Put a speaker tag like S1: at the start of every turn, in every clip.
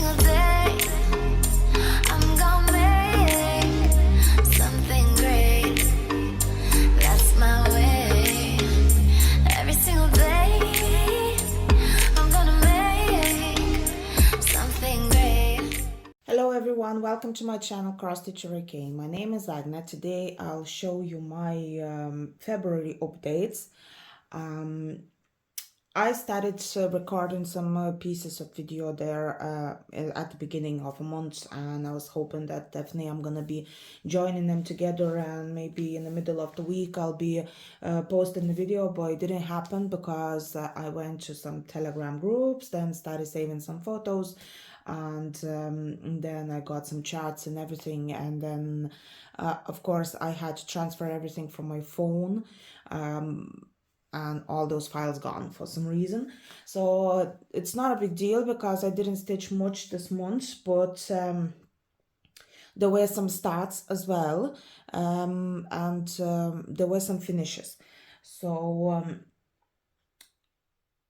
S1: single day I'm gonna make something great. That's my way. Every single day I'm gonna make something great.
S2: Hello everyone, welcome to my channel Cross Stitcher Again. My name is Agna. Today I'll show you my February updates. I started recording some pieces of video there at the beginning of a month, and I was hoping that definitely I'm gonna be joining them together, and maybe in the middle of the week I'll be posting the video, but it didn't happen because I went to some Telegram groups, then started saving some photos, and then I got some chats and everything, and then of course I had to transfer everything from my phone, and all those files gone for some reason. So it's not a big deal because I didn't stitch much this month, but there were some starts as well, and there were some finishes. So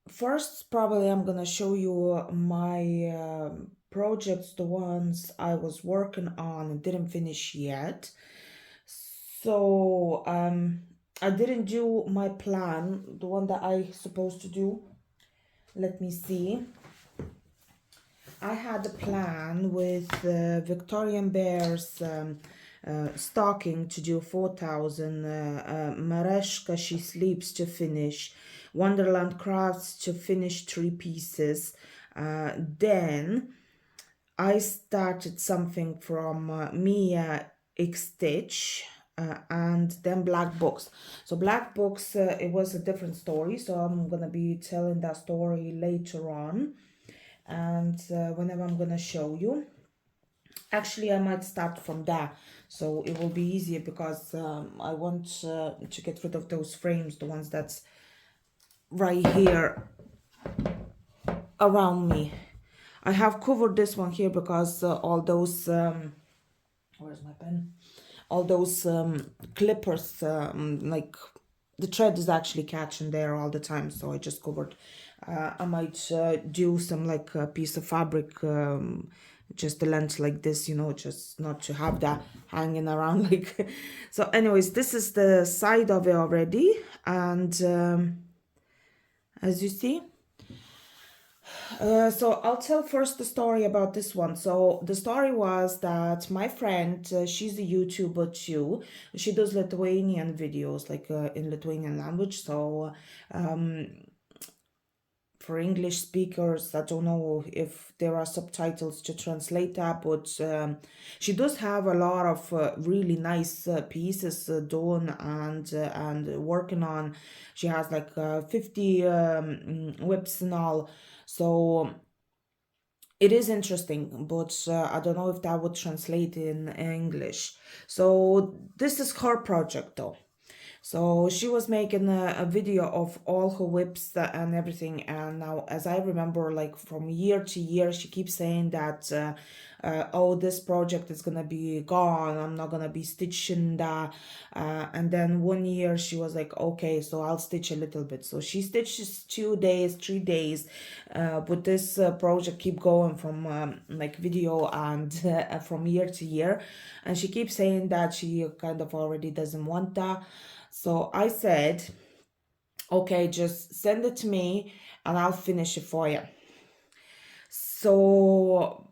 S2: first, probably I'm gonna show you my projects, the ones I was working on and didn't finish yet. So I didn't do my plan, the one that I supposed to do. Let me see. I had a plan with Victorian Bears stocking to do 4,000, Mareshka She Sleeps to finish, Wonderland Crafts to finish 3 pieces. Then I started something from Mia X Stitch, and then Black Books. So Black Books, it was a different story, so I'm gonna be telling that story later on, and whenever I'm gonna show you. Actually, I might start from that, so it will be easier because I want to get rid of those frames, the ones that's right here around me. I have covered this one here because all those where's my pen? All those clippers, like the thread is actually catching there all the time, so I just covered. I might do some like a piece of fabric, just the length like this, you know, just not to have that hanging around like. So anyways, this is the side of it already, and as you see, so I'll tell first the story about this one. So the story was that my friend, she's a YouTuber too. She does Lithuanian videos, like in Lithuanian language. So for English speakers, I don't know if there are subtitles to translate that, but she does have a lot of really nice pieces done and working on. She has like 50 whips and all. So it is interesting, but I don't know if that would translate in English. So this is her project though. So she was making a video of all her whips and everything, and now as I remember, like from year to year, she keeps saying that oh, this project is gonna be gone, I'm not gonna be stitching that, and then one year she was like, okay, so I'll stitch a little bit. So she stitches 2 days, 3 days, but this project keep going from like video and from year to year, and she keeps saying that she kind of already doesn't want that. So I said, okay, just send it to me and I'll finish it for you. So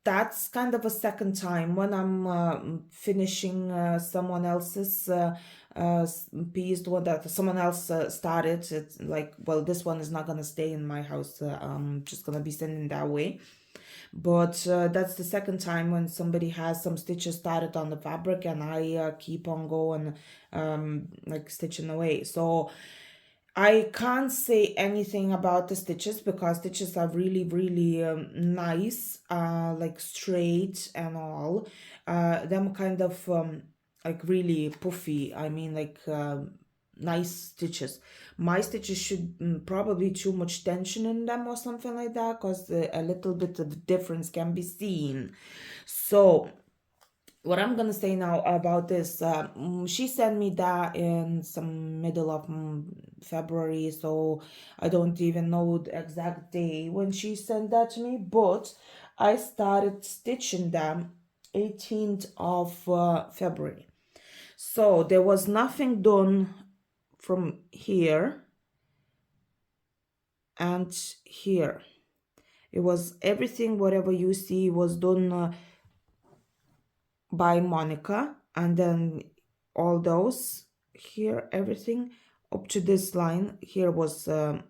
S2: that's kind of a second time when I'm finishing someone else's piece, the one that someone else started. It's like, well, this one is not going to stay in my house. I'm just going to be sending that way. But that's the second time when somebody has some stitches started on the fabric and I keep on going like stitching away. So I can't say anything about the stitches because stitches are really nice, like straight and all. Them kind of like really puffy, I mean like nice stitches. My stitches should probably too much tension in them or something like that, because a little bit of difference can be seen. So what I'm gonna say now about this, she sent me that in some middle of February, so I don't even know the exact day when she sent that to me, but I started stitching them 18th of February. So there was nothing done from here and here. It was everything, whatever you see, was done by Monica, and then all those here, everything up to this line here was a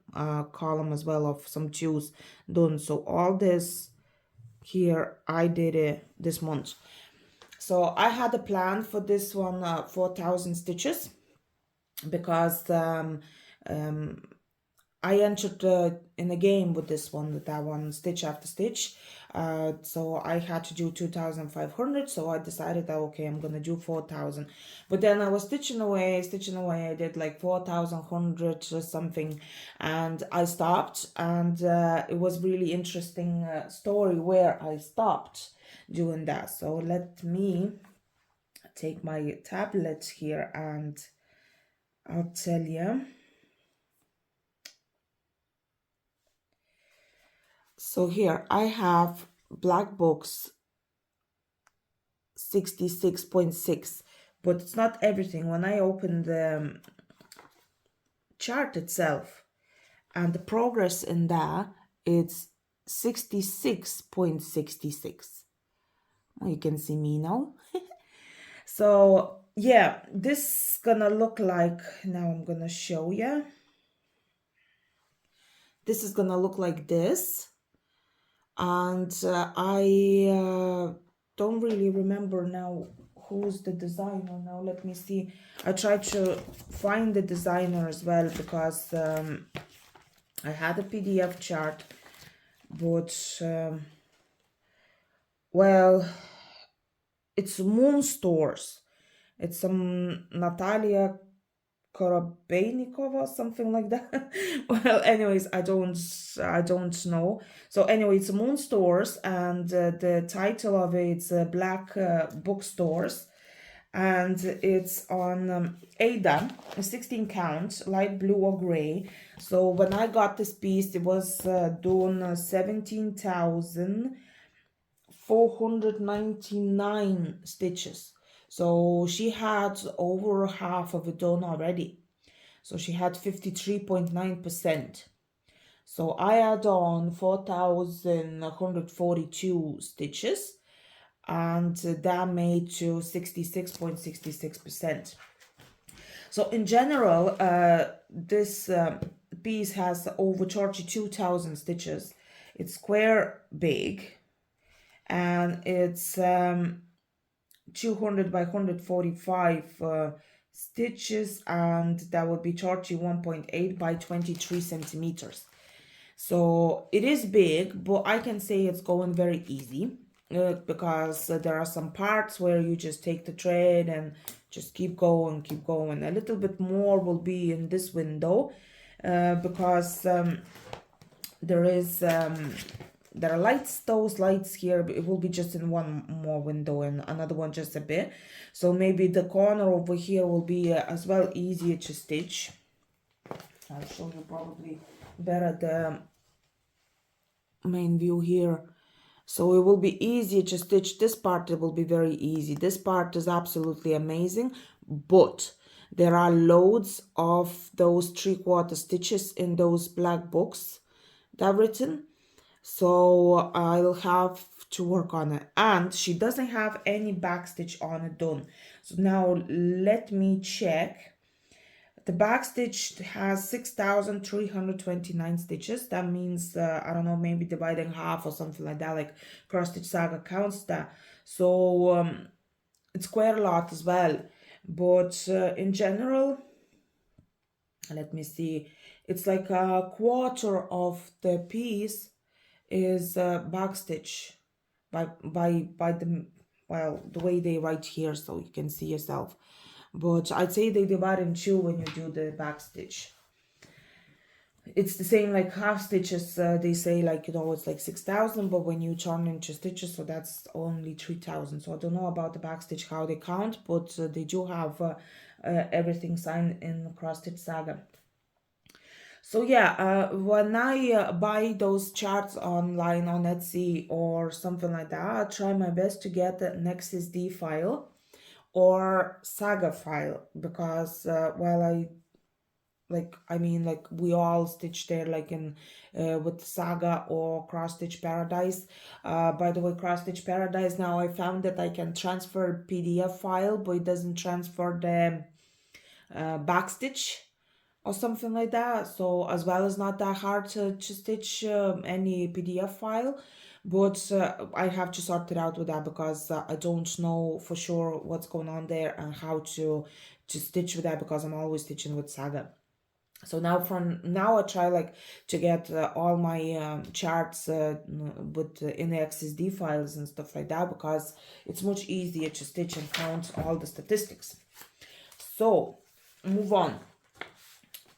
S2: column as well of some tues done. So all this here I did it this month. So I had a plan for this one, 4,000 stitches, because I entered in a game with this one, with that one, stitch after stitch. So I had to do 2,500. So I decided that, okay, I'm gonna do 4,000. But then I was stitching away. I did like 4,100 or something, and I stopped. And it was really interesting story where I stopped doing that. So let me take my tablet here and I'll tell you. So here I have black box 66.6, but it's not everything. When I open the chart itself and the progress in that, it's 66.66. Well, you can see me now. So yeah, this gonna look like, now I'm gonna show you. This is gonna look like this. And I don't really remember now who's the designer. Now let me see. I tried to find the designer as well, because I had a PDF chart, but well, it's Moon Stores. It's some Natalia Korobeinikova, something like that. Well, anyways, I don't know. So anyway, it's Moon Stores, and the title of it's Black Bookstores, and it's on Ada, a 16 count, light blue or gray. So when I got this piece, it was done 17,499 stitches. So she had over half of it done already. So she had 53.9%. So I add on 4,142 stitches, and that made to 66.66%. So in general, this piece has over 32,000 stitches. It's square big, and it's 200 by 145 stitches, and that would be 31.8 by 23 centimeters. So it is big, but I can say it's going very easy, because there are some parts where you just take the thread and just keep going. A little bit more will be in this window, because there are lights, those lights here, it will be just in one more window, and another one just a bit. So maybe the corner over here will be as well easier to stitch. I'll show you probably better the main view here. So it will be easier to stitch this part. It will be very easy. This part is absolutely amazing, but there are loads of those 3/4 stitches in those black books that are written. So I'll have to work on it. And she doesn't have any back stitch on it done. So now let me check. The back stitch has 6,329 stitches. That means, I don't know, maybe dividing half or something like that, like Cross Stitch Saga counts that. So it's quite a lot as well. But in general, let me see, it's like a quarter of the piece is back stitch by the, well, the way they write here, so you can see yourself. But I'd say they divide in two when you do the back stitch. It's the same like half stitches. They say, like, you know, it's like 6,000, but when you turn into stitches, so that's only 3,000. So I don't know about the back stitch how they count, but they do have everything signed in Cross Stitch Saga. So yeah, when I buy those charts online on Etsy or something like that, I try my best to get an XSD file or Saga file because well, I mean, like we all stitch there, like in with Saga or Cross Stitch Paradise. By the way, Cross Stitch Paradise, now I found that I can transfer PDF file, but it doesn't transfer the backstitch or something like that. So as well as not that hard to stitch any PDF file, but I have to sort it out with that because I don't know for sure what's going on there and how to stitch with that because I'm always stitching with Saga. So now from now I try like to get all my charts with in the XSD files and stuff like that because it's much easier to stitch and count all the statistics. So move on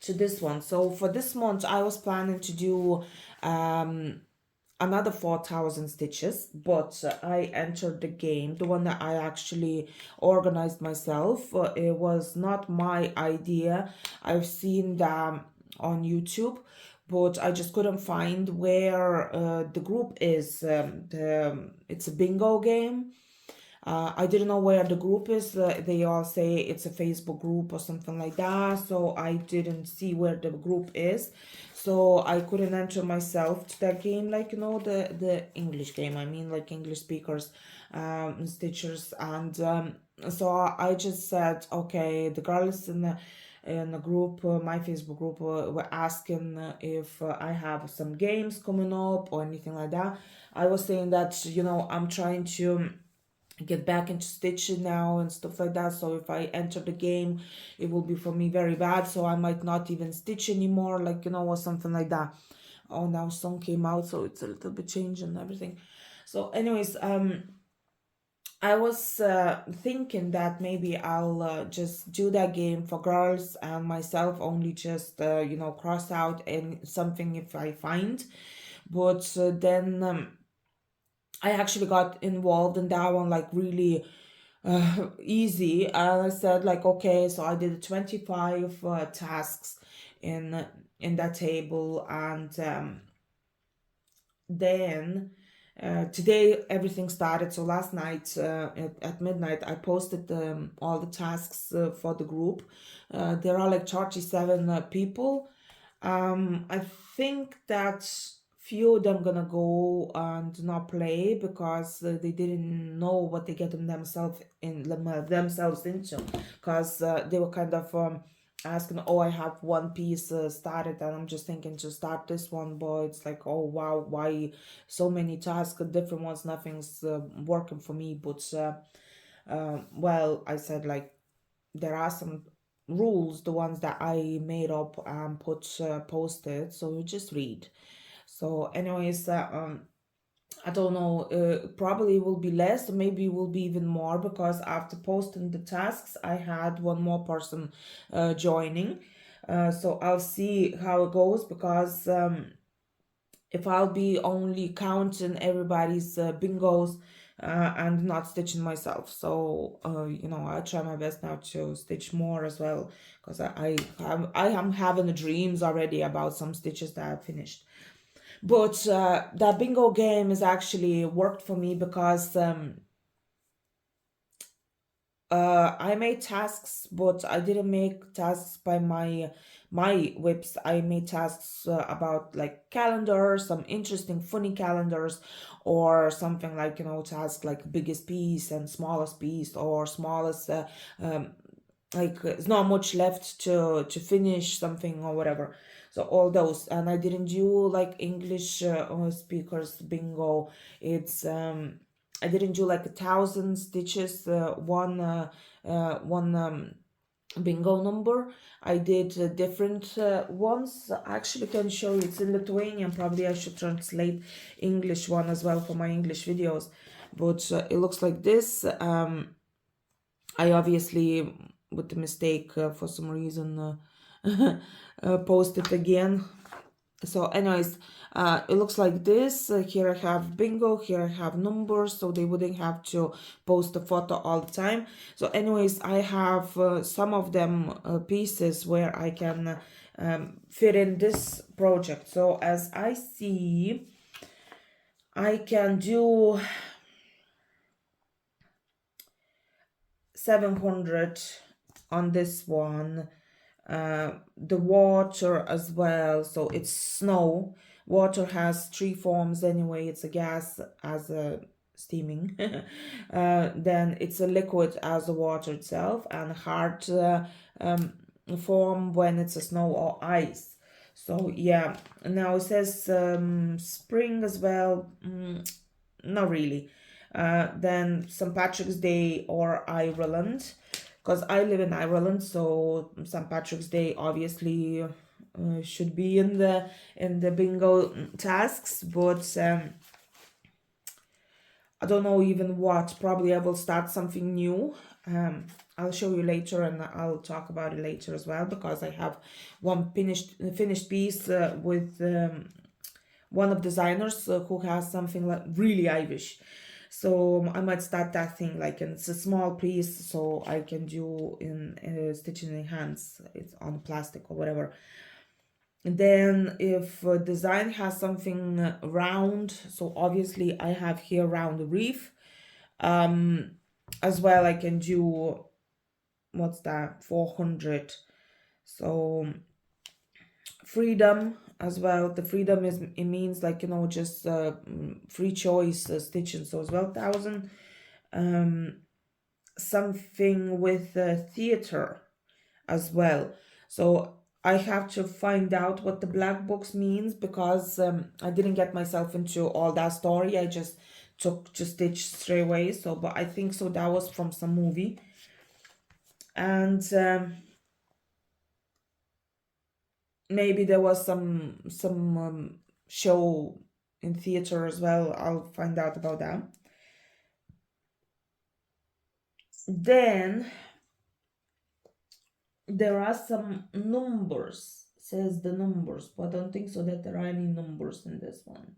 S2: to this one. So for this month, I was planning to do another 4,000 stitches, but I entered the game, the one that I actually organized myself. It was not my idea. I've seen that on YouTube, but I just couldn't find where the group is. It's a bingo game. I didn't know where the group is. They all say it's a Facebook group or something like that. So I didn't see where the group is. So I couldn't enter myself to that game, like, you know, the English game. I mean, like English speakers, stitchers. And so I just said, okay, the girls in the group, my Facebook group, were asking if I have some games coming up or anything like that. I was saying that, you know, I'm trying to get back into stitching now and stuff like that, so if I enter the game it will be for me very bad, so I might not even stitch anymore, like, you know, or something like that. Oh, now song came out, so it's a little bit changed and everything. So anyways, I was thinking that maybe I'll just do that game for girls and myself only, just you know, cross out and something if I find. But then I actually got involved in that one like really easy. I said like, okay, so I did 25 tasks in that table, and then today everything started. So last night at midnight I posted all the tasks for the group. There are like 37 people. I think that few of them gonna go and not play because they didn't know what they get themselves into, because they were kind of asking, oh, I have one piece started and I'm just thinking to start this one, but it's like, oh wow, why so many tasks, different ones, nothing's working for me. But well, I said like there are some rules, the ones that I made up and posted, so you just read. So anyways, I don't know, probably will be less, maybe will be even more, because after posting the tasks I had one more person joining. So I'll see how it goes, because if I'll be only counting everybody's bingos and not stitching myself. So you know, I try my best now to stitch more as well, because I am having dreams already about some stitches that I've finished. But that bingo game has actually worked for me, because I made tasks, but I didn't make tasks by my whips. I made tasks about like calendars, some interesting funny calendars, or something like, you know, tasks like biggest piece and smallest piece, or smallest like there's not much left to finish something or whatever. So all those. And I didn't do like English speakers bingo. It's I didn't do like 1,000 stitches, one bingo number. I did different ones. I actually can show you, it's in Lithuanian. Probably I should translate English one as well for my English videos, but it looks like this. I obviously, with the mistake, for some reason post it again. So anyways, it looks like this. Here I have bingo, here I have numbers, so they wouldn't have to post a photo all the time. So anyways, I have some of them pieces where I can fit in this project. So as I see, I can do 700 on this one. The water as well, so it's snow. Water has three forms anyway. It's a gas as a steaming, then it's a liquid as the water itself, and hard form when it's a snow or ice. So yeah, now it says spring as well. Not really. Then St. Patrick's Day or Ireland, because I live in Ireland, so St. Patrick's Day obviously should be in the bingo tasks, but I don't know even what. Probably I will start something new. I'll show you later, and I'll talk about it later as well, because I have one finished piece with one of designers who has something like really Irish. So I might start that thing, like, and it's a small piece, so I can do in stitching in hands. It's on plastic or whatever. And then if design has something round, so obviously I have here round reef. As well, I can do, what's that, 400. So freedom as well. The freedom is, it means like, just free choice stitching. So as well, 1,000. Something with theater as well. So I have to find out what the black box means, because I didn't get myself into all that story. I just took to stitch straight away. So, but I think so that was from some movie. And maybe there was some show in theater as well. I'll find out about that. Then there are some numbers. Says the numbers, but I don't think so that there are any numbers in this one.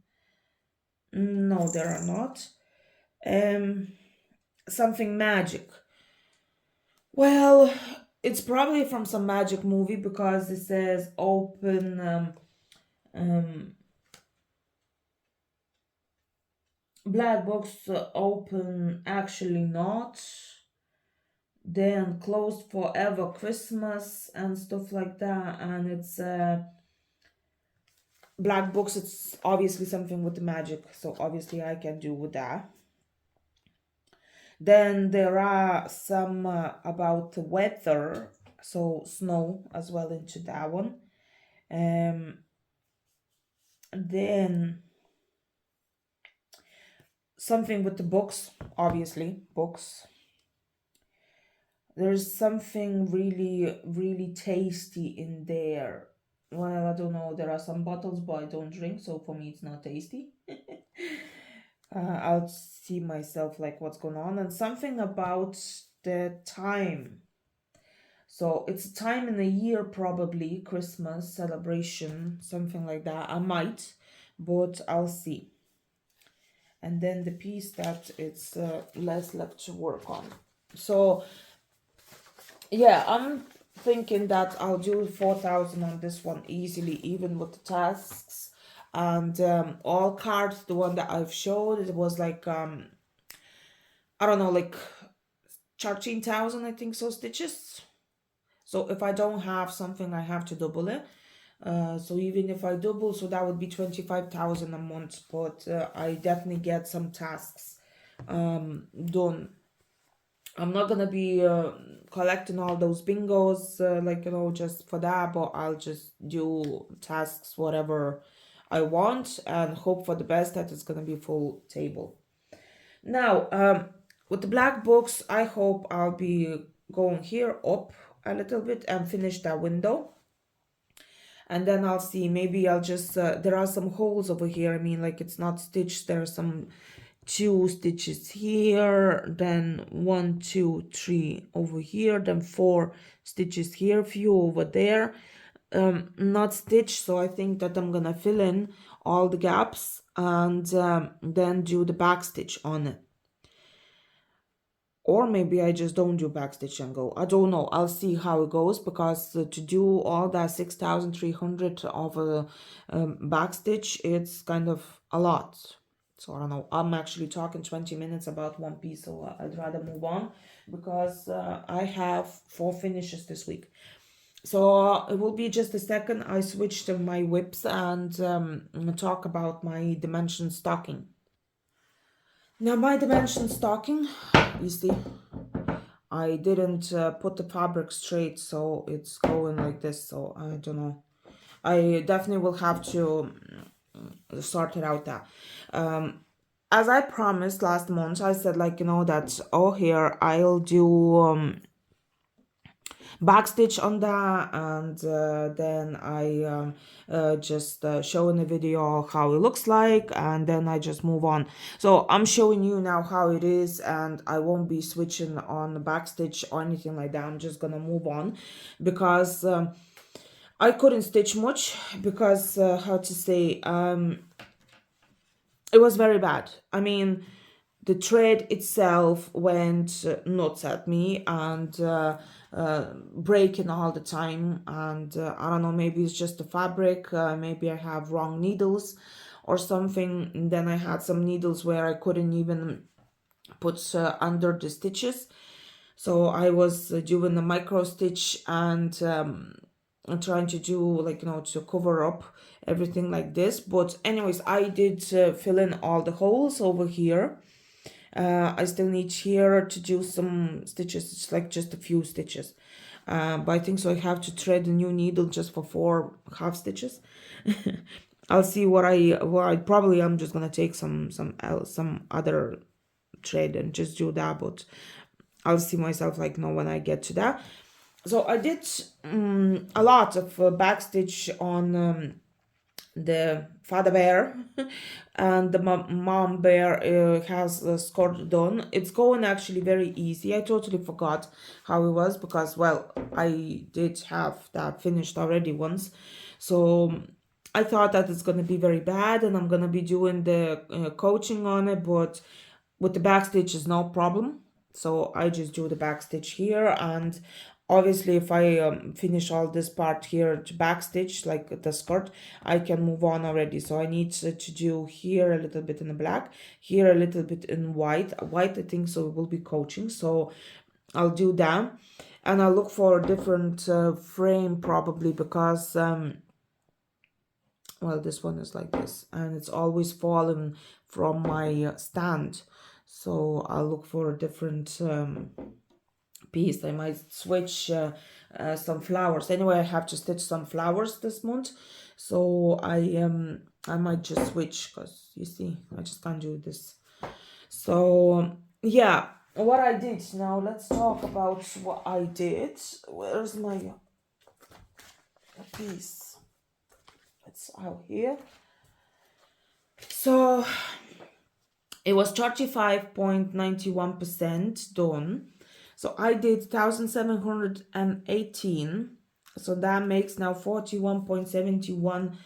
S2: No, there are not. Something magic. Well, it's probably from some magic movie, because it says open black box open, actually not. Then closed forever Christmas and stuff like that. And it's black box, it's obviously something with the magic, so obviously I can do with that. Then there are some about the weather, so snow as well into that one. Then something with the books, obviously books. There's something really, really tasty in there. Well, I don't know. There are some bottles, but I don't drink, so for me it's not tasty. I'll see myself like what's going on, and something about the time. So it's a time in the year, probably Christmas celebration, something like that. I might, but I'll see. And then the piece that it's less left to work on. So yeah, I'm thinking that I'll do 4,000 on this one easily, even with the tasks. And all cards, the one that I've showed, it was like I don't know, like 13,000, I think so, stitches. So if I don't have something, I have to double it. So even if I double, so that would be 25,000 a month. But I definitely get some tasks done. I'm not gonna be collecting all those bingos, like, just for that, but I'll just do tasks, whatever I want, and hope for the best that it's gonna be full table. Now, with the black books, I hope I'll be going here up a little bit and finish that window. And then I'll see, maybe I'll just, there are some holes over here. I mean, like, it's not stitched. There are some 2 stitches here, then 1, 2, 3 over here, then 4 stitches here, few over there, not stitched. So I think that I'm gonna fill in all the gaps and then do the back stitch on it. Or maybe I just don't do backstitch and go. I don't know. I'll see how it goes, because to do all that 6,300 of a backstitch, it's kind of a lot. So I don't know. I'm actually talking 20 minutes about one piece, so I'd rather move on, because I have 4 finishes this week. So it will be just a second. I switched to my whips and talk about my dimension stocking. Now my dimension stocking, you see, I didn't put the fabric straight, so it's going like this. So I don't know. I definitely will have to sort it out that. As I promised last month, I said, like, that, oh, here I'll do backstitch on that, and then I just show in the video how it looks like, and then I just move on. So I'm showing you now how it is, and I won't be switching on the backstitch or anything like that. I'm just gonna move on, because I couldn't stitch much, because how to say, it was very bad. I mean, the thread itself went nuts at me, and breaking all the time. And I don't know, maybe it's just the fabric, maybe I have wrong needles or something. And then I had some needles where I couldn't even put under the stitches. So I was doing the micro stitch, and trying to do, like, to cover up everything like this. But anyways, I did fill in all the holes over here. I still need here to do some stitches. It's like just a few stitches. But I think so I have to thread a new needle just for 4 half stitches. I'll see what I probably, I'm just gonna take some other thread and just do that, but I'll see myself, like, when I get to that. So I did a lot of backstitch on the father bear, and the mom bear has the skirt done. It's going actually very easy. I totally forgot how it was, because, well, I did have that finished already once. So I thought that it's going to be very bad, and I'm going to be doing the coaching on it, but with the backstitch is no problem. So I just do the backstitch here, and obviously if I finish all this part here to backstitch, like the skirt, I can move on already. So I need to do here a little bit in the black, here a little bit in white. I think so it will be coaching, so I'll do that. And I'll look for a different frame, probably, because well, this one is like this, and it's always fallen from my stand. So I'll look for a different piece. I might switch some flowers. Anyway, I have to stitch some flowers this month, so I might just switch, because you see, I just can't do this. So yeah, what I did. Now let's talk about what I did. Where's my piece? It's out here. So it was 35.91% done. So I did 1,718. So that makes now 41.71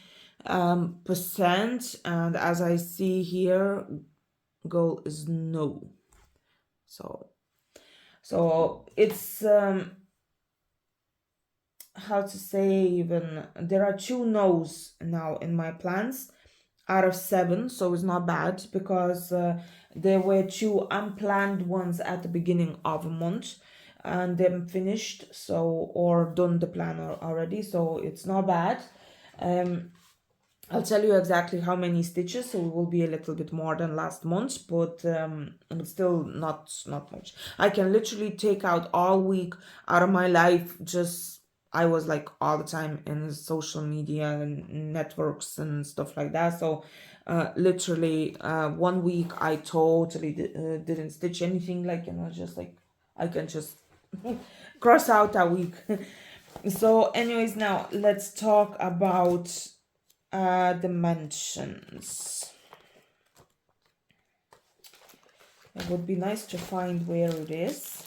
S2: percent. And as I see here, goal is no. So it's how to say, even there are 2 no's now in my plans out of 7, so it's not bad, because there were 2 unplanned ones at the beginning of a month, and them finished, so, or done the plan already, so it's not bad. I'll tell you exactly how many stitches, so it will be a little bit more than last month, but it's still not much. I can literally take out all week out of my life. Just, I was like all the time in social media and networks and stuff like that. So literally 1 week I totally didn't stitch anything, like, just like, I can just cross out a week. So anyways, now let's talk about dimensions. It would be nice to find where it is.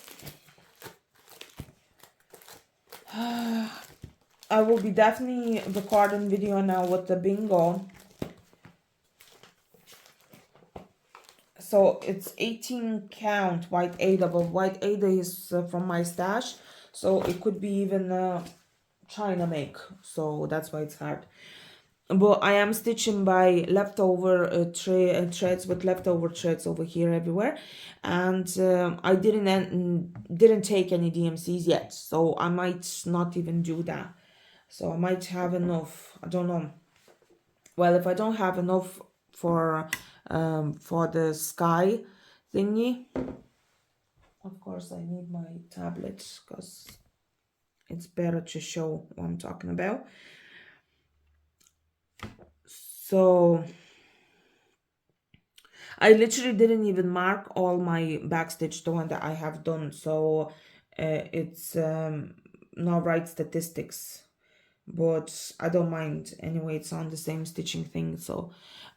S2: I will be definitely recording video now with the bingo. so it's 18 count white Ada, but white Ada is from my stash, so it could be even China make, so that's why it's hard. But I am stitching by leftover threads, with leftover threads over here everywhere, and I didn't take any DMCs yet, so I might not even do that. So I might have enough. I don't know. Well, if I don't have enough for the sky thingy, of course I need my tablet because it's better to show what I'm talking about. So I literally didn't even mark all my backstitch, the one that I have done, so it's not right statistics, but I don't mind anyway. It's on the same stitching thing, so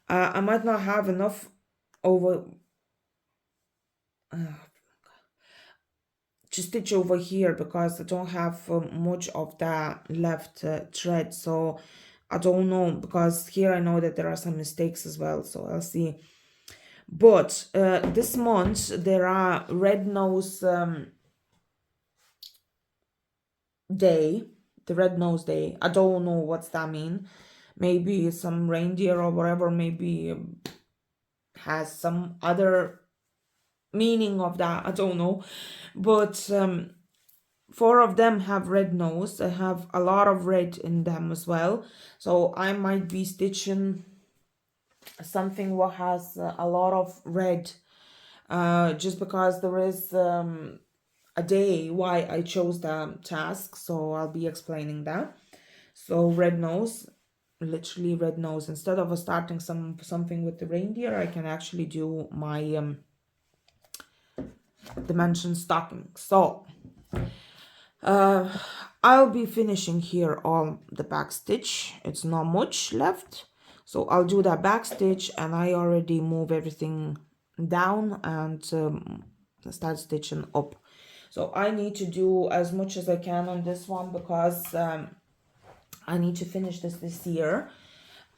S2: I might not have enough over to stitch over here because I don't have much of that left thread, so I don't know, because here I know that there are some mistakes as well, so I'll see. But this month there are red nose day, the red nose day. I don't know what's that mean. Maybe some reindeer or whatever, maybe has some other meaning of that, I don't know. But 4 of them have red nose. They have a lot of red in them as well, so I might be stitching something what has a lot of red, just because there is a day why I chose the task, so I'll be explaining that. So red nose, literally red nose. Instead of starting something with the reindeer, I can actually do my dimension stocking. So I'll be finishing here all the back stitch. It's not much left, so I'll do that back stitch, and I already move everything down and start stitching up. So I need to do as much as I can on this one because I need to finish this year,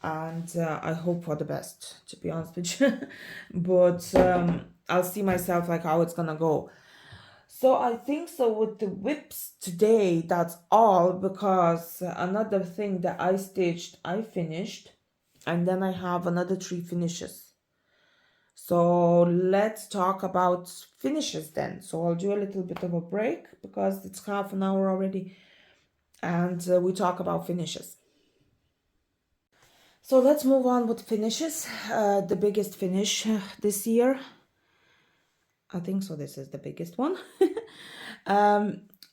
S2: and I hope for the best, to be honest with you. But I'll see myself like how it's gonna go. So I think so with the whips today, that's all, because another thing that I stitched, I finished, and then I have another 3 finishes. So let's talk about finishes then. So I'll do a little bit of a break because it's half an hour already, and we talk about finishes. So let's move on with finishes. The biggest finish this year, I think so, this is the biggest one.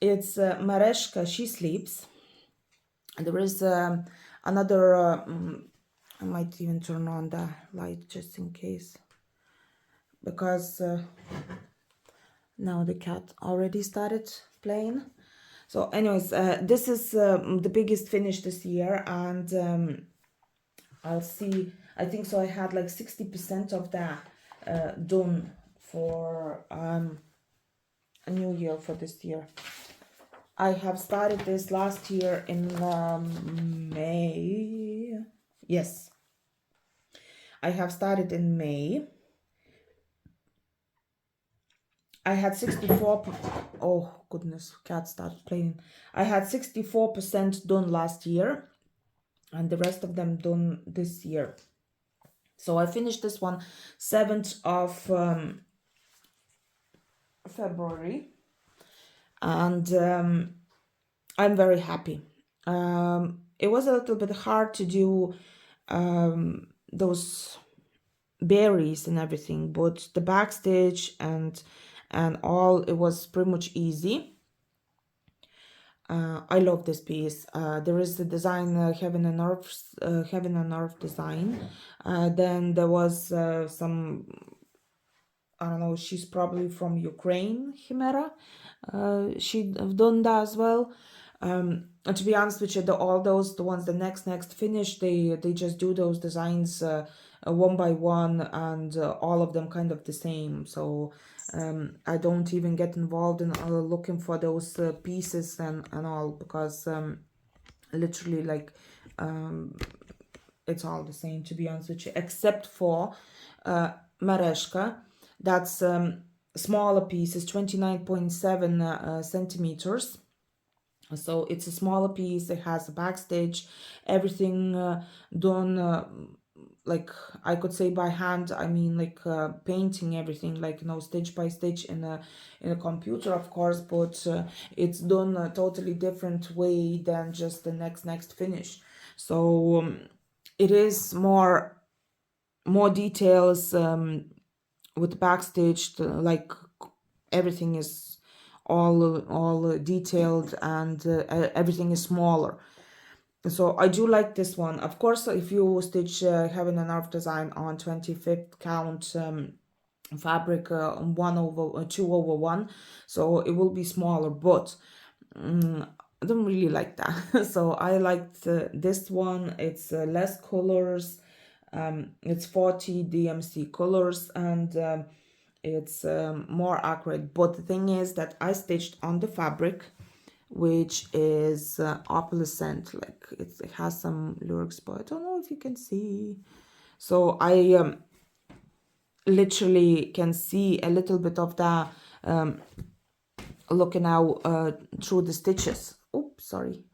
S2: It's Mareshka, She Sleeps. And there is another, I might even turn on the light just in case, because now the cat already started playing. So anyways, this is the biggest finish this year, and I'll see, I think so I had like 60% of that done for a new year for this year. I have started this last year in May. Yes, I have started in May. I had 64, oh goodness, cat started playing. I had 64% done last year, and the rest of them done this year. So I finished this one 7th of February, and I'm very happy. It was a little bit hard to do those berries and everything, but the backstitch and all, it was pretty much easy. I love this piece. There is the design Heaven and Earth design. Then there was some, I don't know, she's probably from Ukraine, Chimera. She'd have done that as well. And to be honest with you, all those, the ones the next finish, they just do those designs one by one, and all of them kind of the same. So I don't even get involved in looking for those pieces and all, because literally like it's all the same, to be honest with you, except for Mareshka. That's smaller piece, is 29.7 centimeters. So it's a smaller piece. It has a backstage, everything done like I could say by hand. I mean, like painting everything, like, you know, stitch by stitch in a computer, of course, but it's done a totally different way than just the next finish. So it is more details with backstage, like everything is all detailed, and everything is smaller. So I do like this one. Of course, if you stitch Heaven and Earth Design on 25th count fabric, 2/1, so it will be smaller, but I don't really like that. So I liked this one. It's less colors. It's 40 DMC colors, and it's more accurate. But the thing is that I stitched on the fabric, which is opalescent. Like it has some lyrics, but I don't know if you can see. So I literally can see a little bit of that looking out through the stitches. Oops, sorry.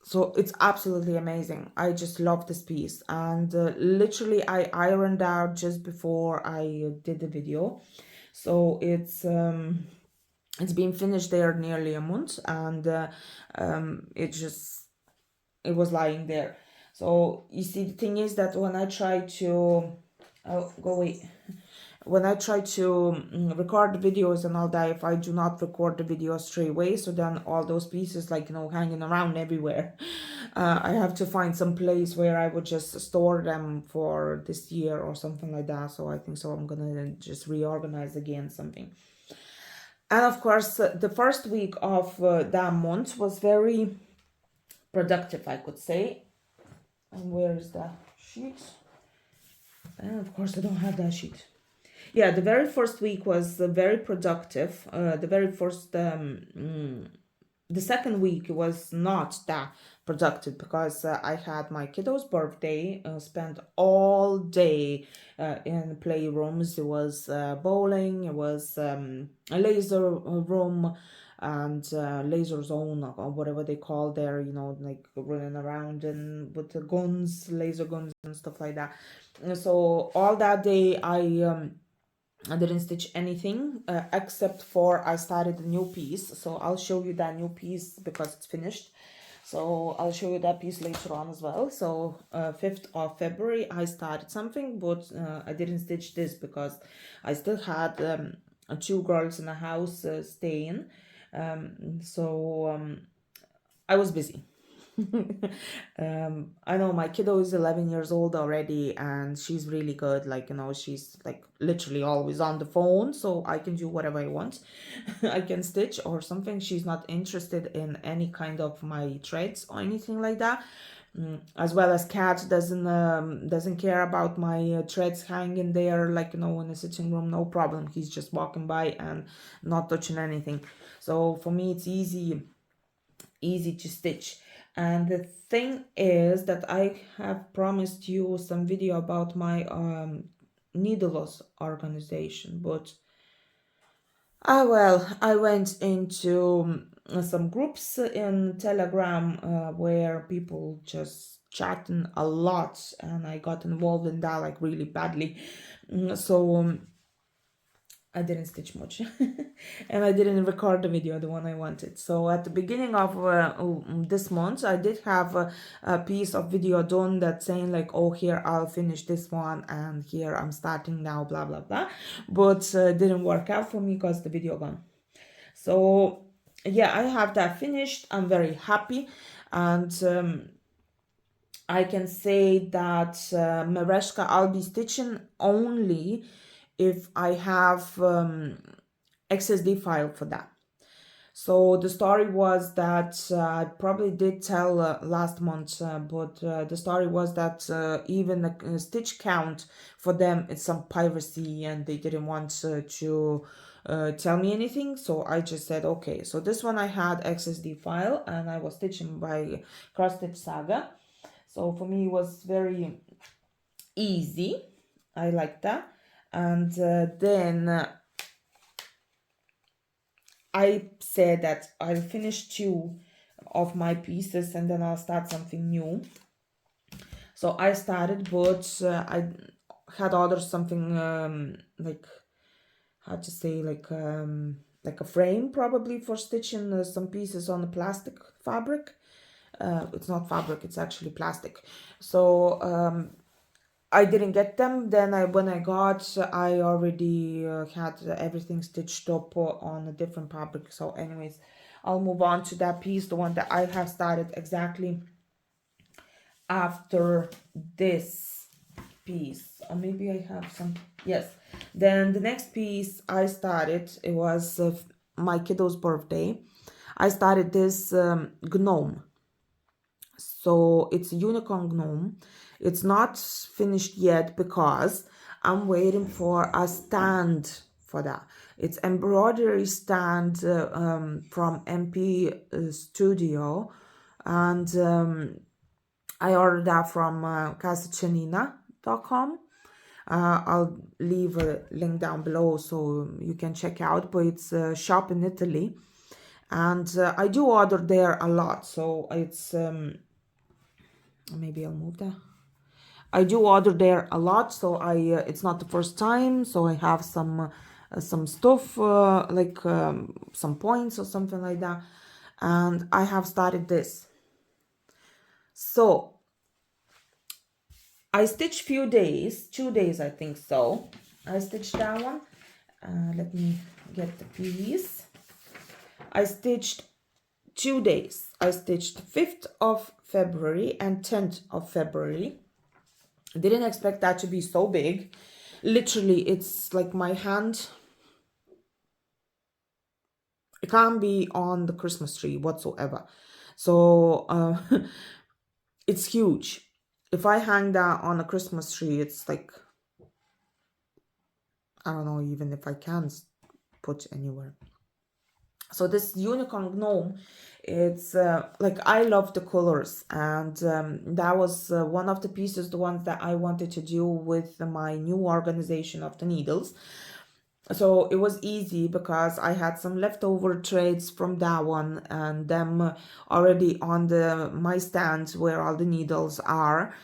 S2: So it's absolutely amazing. I just love this piece, and literally I ironed out just before I did the video. So it's been finished there nearly a month, and it was lying there. So you see, the thing is that when I try to go away, when I try to record the videos and all that, if I do not record the video straight away, so then all those pieces, like, you know, hanging around everywhere, I have to find some place where I would just store them for this year or something like that. So I think so I'm gonna just reorganize again something. And of course, the first week of that month was very productive, I could say. And where is the sheet? And of course, I don't have that sheet. Yeah, the very first week was very productive. The second week was not that productive because I had my kiddo's birthday, spent all day in playrooms. It was bowling, it was a laser room, and laser zone, or whatever they call there, you know, like running around and with the guns, laser guns and stuff like that. And so all that day I didn't stitch anything except for I started a new piece. So I'll show you that new piece because it's finished. So I'll show you that piece later on as well. So 5th of February I started something, but I didn't stitch this because I still had 2 girls in the house staying. So I was busy. I know my kiddo is 11 years old already, and she's really good. Like, you know, she's like literally always on the phone, so I can do whatever I want. I can stitch or something. She's not interested in any kind of my threads or anything like that. As well as Cat doesn't care about my threads hanging there, like, you know, in the sitting room. No problem. He's just walking by and not touching anything. So for me, it's easy to stitch. And the thing is that I have promised you some video about my needle organization, but I went into some groups in Telegram where people just chatting a lot, and I got involved in that like really badly. So I didn't stitch much and I didn't record the video, the one I wanted. So at the beginning of this month, I did have a piece of video done that's saying like, oh, here I'll finish this one and here I'm starting now, blah, blah, blah. But didn't work out for me because the video gone. So yeah, I have that finished. I'm very happy. And I can say that Mereshka, I'll be stitching only if I have XSD file for that. So the story was that I probably did tell last month, but the story was that even the stitch count for them, it's some piracy, and they didn't want to tell me anything. So I just said, okay. So this one I had XSD file, and I was stitching by Cross Stitch Saga. So for me, it was very easy. I like that. And then I said that I'll finish 2 of my pieces and then I'll start something new. So I started, but I had ordered something like, how to say, like a frame probably for stitching some pieces on the plastic fabric. It's not fabric, it's actually plastic. So I didn't get them. Then when I got, I already had everything stitched up on a different fabric. So anyways, I'll move on to that piece, the one that I have started exactly after this piece. Or maybe I have some, yes. Then the next piece I started, it was my kiddo's birthday. I started this gnome. So it's a unicorn gnome. It's not finished yet because I'm waiting for a stand for that. It's embroidery stand from MP Studio, and I ordered that from casachanina.com. I'll leave a link down below so you can check out, but it's a shop in Italy, and I do order there a lot, so it's maybe I'll move that. I do order there a lot, so it's not the first time, so I have some stuff like some points or something like that, and I have started this. So I stitched few days, 2 days I think so. I stitched that one. Let me get the piece. I stitched 2 days. I stitched 5th of February and 10th of February. I didn't expect that to be so big. Literally, it's like my hand. It can't be on the Christmas tree whatsoever. So it's huge. If I hang that on a Christmas tree, it's like, I don't know even if I can put anywhere. So this unicorn gnome, it's like, I love the colors, and that was one of the pieces, the ones that I wanted to do with my new organization of the needles. So it was easy because I had some leftover threads from that one and them already on my stand where all the needles are,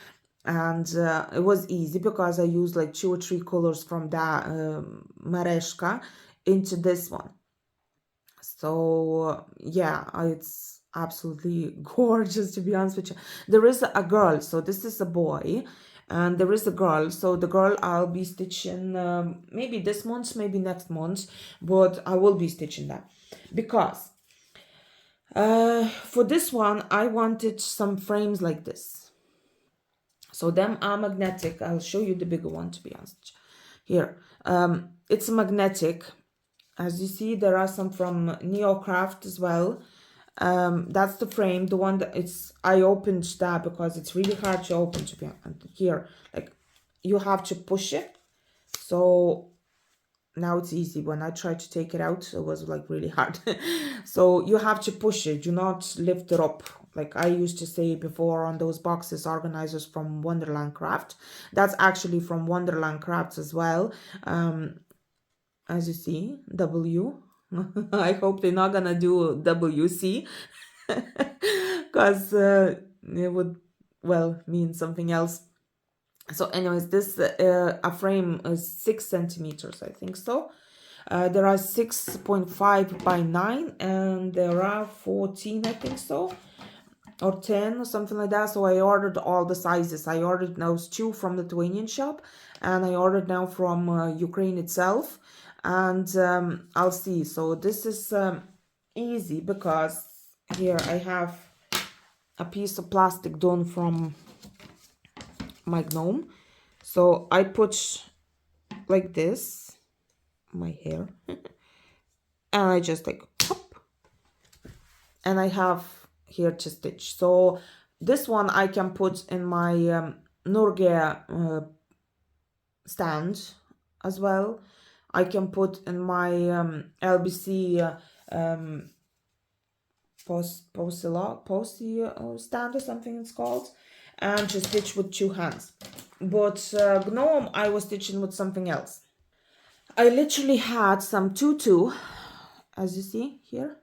S2: and it was easy because I used like 2 or 3 colors from that Mareshka into this one. So yeah, it's absolutely gorgeous, to be honest with you. There is a girl, so this is a boy, and there is a girl. So the girl I'll be stitching maybe this month, maybe next month, but I will be stitching that because for this one I wanted some frames like this. So them are magnetic. I'll show you the bigger one, to be honest. Here, it's magnetic. As you see, there are some from Neocraft as well. That's the frame, the one that I opened that because it's really hard to open, to be honest. Here, like, you have to push it. So now it's easy. When I tried to take it out, it was like really hard. So you have to push it, do not lift it up. Like I used to say before on those boxes, organizers from Wonderland Craft. That's actually from Wonderland Crafts as well. As you see, W. I hope they're not gonna do WC because it would, well, mean something else. So anyways, this a frame is 6 centimeters, I think so. There are 6.5 by 9 and there are 14, I think so, or 10 or something like that. So I ordered all the sizes. I ordered those 2 from the Lithuanian shop, and I ordered now from Ukraine itself, and I'll see. So this is easy because here I have a piece of plastic done from my gnome. So I put like this my hair and I just like hop, and I have here to stitch. So this one I can put in my Norge stand as well. I can put in my LBC posy stand or something it's called, and just stitch with 2 hands. But gnome I was stitching with something else. I literally had some tutu, as you see here.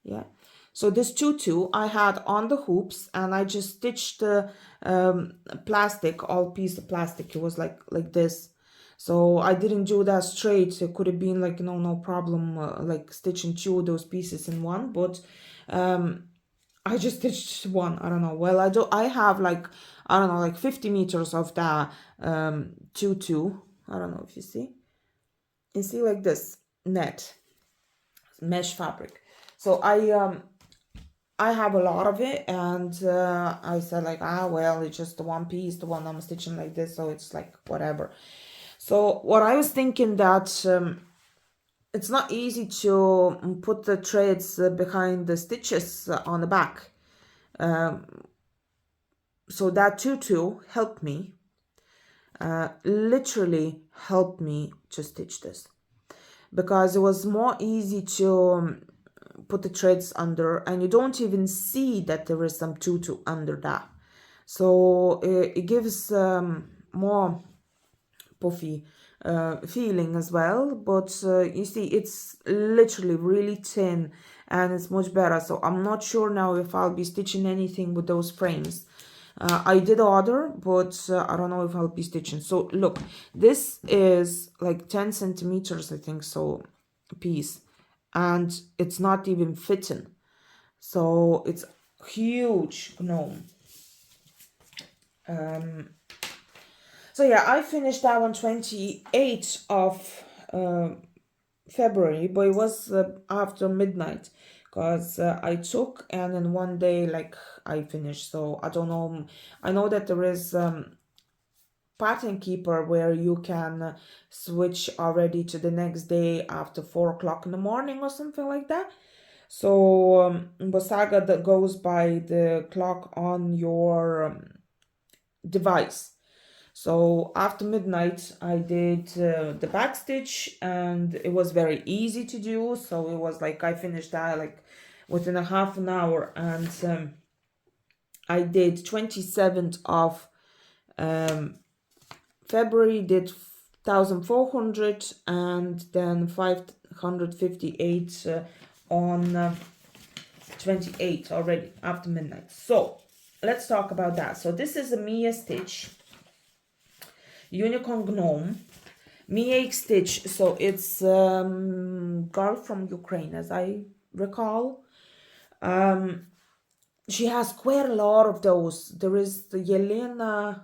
S2: Yeah. So this tutu I had on the hoops, and I just stitched the plastic, all piece of plastic. It was like this. So I didn't do that straight. It could have been like no problem, like stitching two of those pieces in one, but I just stitched one. I don't know. Well, I have like, I don't know, like 50 meters of that tutu. I don't know if you see. You see, like this net mesh fabric. So I have a lot of it, and I said like, well, it's just the one piece, the one I'm stitching like this, so it's like whatever. So what I was thinking that it's not easy to put the threads behind the stitches on the back. So that tutu helped me, literally helped me to stitch this, because it was more easy to put the threads under, and you don't even see that there is some tutu under that. So it gives more puffy feeling as well, but you see it's literally really thin and it's much better. So I'm not sure now if I'll be stitching anything with those frames. I did order, but I don't know if I'll be stitching. So look, this is like 10 centimeters, I think so, piece, and it's not even fitting. So it's huge gnome. So yeah, I finished that on 28th of February, but it was after midnight, because I took, and in one day like I finished. So I don't know. I know that there is pattern keeper where you can switch already to the next day after 4 o'clock in the morning or something like that. So Bosaga, that goes by the clock on your device. So after midnight, I did the back stitch, and it was very easy to do. So it was like I finished that like within a half an hour, and I did 27th of February, did 1,400, and then 558 on 28 already after midnight. So let's talk about that. So this is a Mia stitch, Unicorn Gnome, Mia stitch. So it's girl from Ukraine, as I recall. She has quite a lot of those. There is the Yelena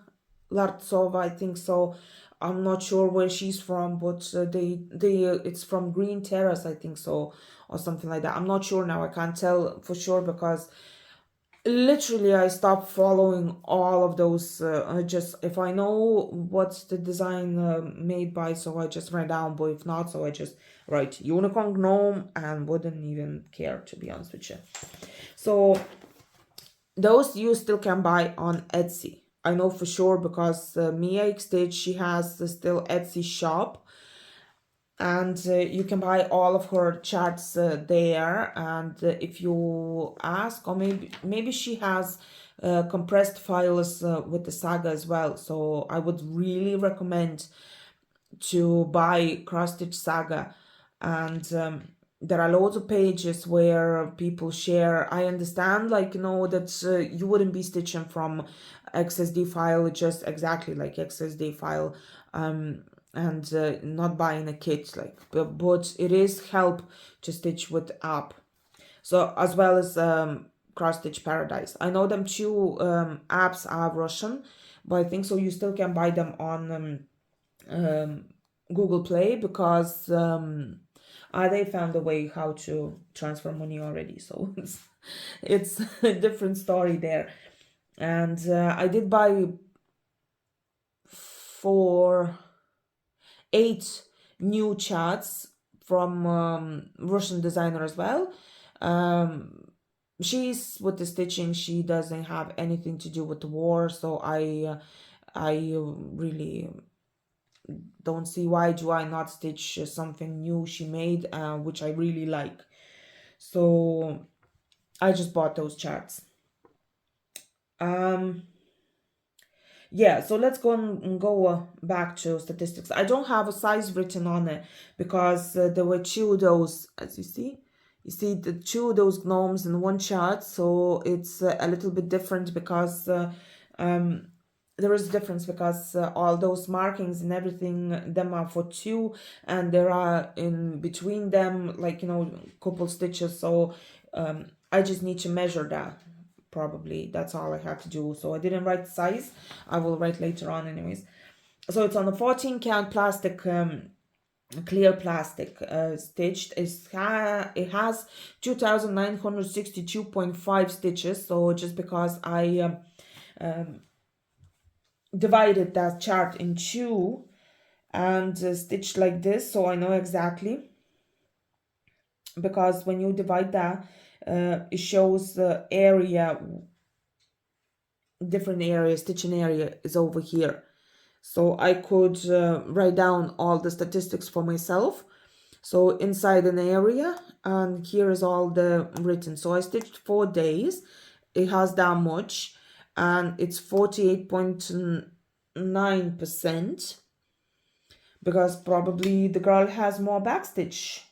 S2: Lartsova, I think so. I'm not sure where she's from, but it's from Green Terrace, I think so, or something like that. I'm not sure now. I can't tell for sure, because literally I stopped following all of those. I just, if I know what's the design made by, so I just write down, but if not, so I just write Unicorn Gnome and wouldn't even care, to be honest with you. So those you still can buy on Etsy. I know for sure, because Mia X Stitch, she has the still Etsy shop, and you can buy all of her charts there. And if you ask, or maybe she has compressed files with the saga as well. So I would really recommend to buy Cross Stitch Saga. And there are loads of pages where people share. I understand, like, that you wouldn't be stitching from XSD file, just exactly like XSD file, and not buying a kit, like, but it is help to stitch with app. So as well as Cross Stitch Paradise. I know them two apps are Russian, but I think so you still can buy them on Google Play, because they found a way how to transfer money already. So it's a different story there. And I did buy 8 new charts from Russian designer as well. She's with the stitching, she doesn't have anything to do with the war, so I really don't see why do I not stitch something new she made, which I really like. So I just bought those charts. Yeah, so let's go back to statistics. I don't have a size written on it because there were two those, as you see. You see the two those gnomes in one chart, so it's a little bit different because um, there is a difference because all those markings and everything, them are for two, and there are in between them, like, couple stitches. So I just need to measure that. Probably that's all I have to do. So I didn't write the size. I will write later on anyways. So it's on a 14 count plastic, clear plastic, stitched. It has 2,962.5 stitches. So just because I divided that chart in two and stitched like this, so I know exactly, because when you divide that, it shows the area, different area, stitching area is over here. So I could write down all the statistics for myself. So inside an area, and here is all the written. So I stitched 4 days. It has that much, and it's 48.9%, because probably the girl has more backstitch.